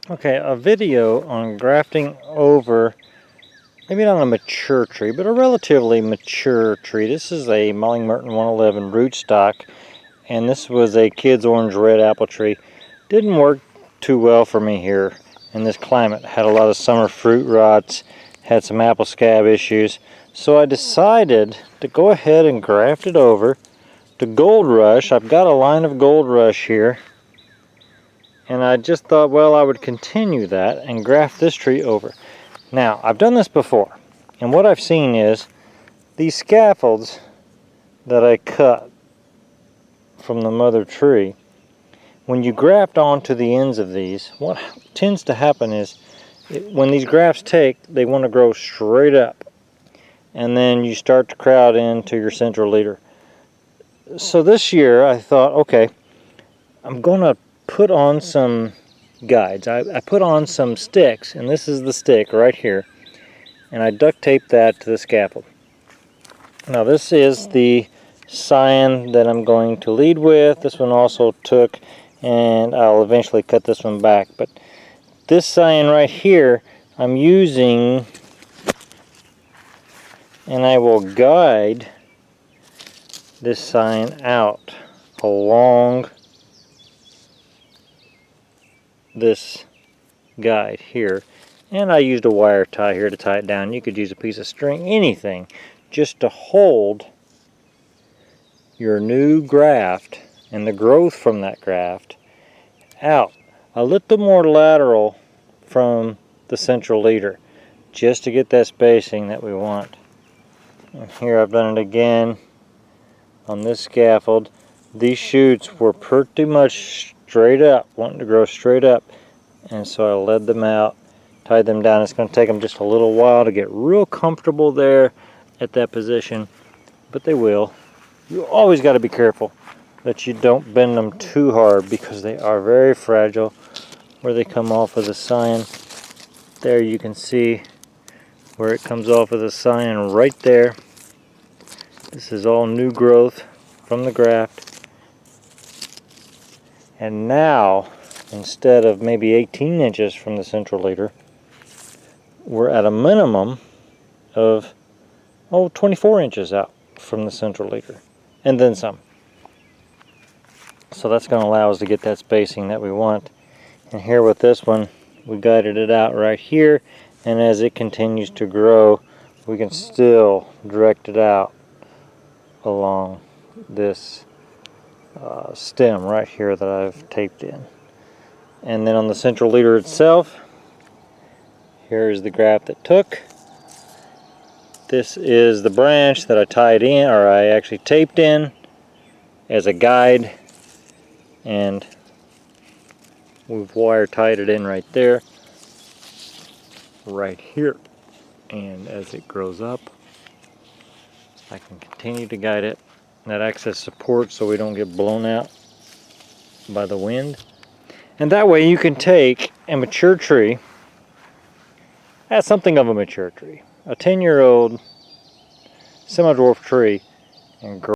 Okay, a video on grafting over, maybe not a mature tree, but a relatively mature tree. This is a MM111 rootstock, and this was a kid's orange red apple tree. Didn't work too well for me here in this climate. Had a lot of summer fruit rots, had some apple scab issues. So I decided to go ahead and graft it over to Goldrush. I've got a line of Goldrush here. And I just thought, well, I would continue that and graft this tree over. Now, I've done this before, and what I've seen is these scaffolds that I cut from the mother tree, when you graft onto the ends of these, what tends to happen is when these grafts take, they want to grow straight up, and then you start to crowd into your central leader. So this year I thought, okay, I'm going to put on some guides. I put on some sticks, and this is the stick right here, and I duct taped that to the scaffold. Now this is the scion that I'm going to lead with. This one also took, and I'll eventually cut this one back, but this scion right here I'm using, and I will guide this scion out along this guide here, and I used a wire tie here to tie it down. You could use a piece of string, anything, just to hold your new graft and the growth from that graft out a little more lateral from the central leader, just to get that spacing that we want. And here I've done it again on this scaffold. These shoots were pretty much straight up, wanting to grow straight up, and so I led them out, tied them down. It's going to take them just a little while to get real comfortable there at that position, but they will. You always got to be careful that you don't bend them too hard, because they are very fragile where they come off of the scion. There you can see where it comes off of the scion right there. This is all new growth from the graft. And now, instead of maybe 18 inches from the central leader, we're at a minimum of 24 inches out from the central leader, and then some. So that's going to allow us to get that spacing that we want. And here with this one, we guided it out right here, and as it continues to grow, we can still direct it out along this stem right here that I've taped in. And then on the central leader itself, here's the graft that took. This is the branch that I tied in, or I actually taped in as a guide, and we've wire tied it in right there, right here. And as it grows up, I can continue to guide it. That acts as support so we don't get blown out by the wind. And that way you can take a mature tree, that's something of a mature tree, a 10-year-old semi-dwarf tree, and grow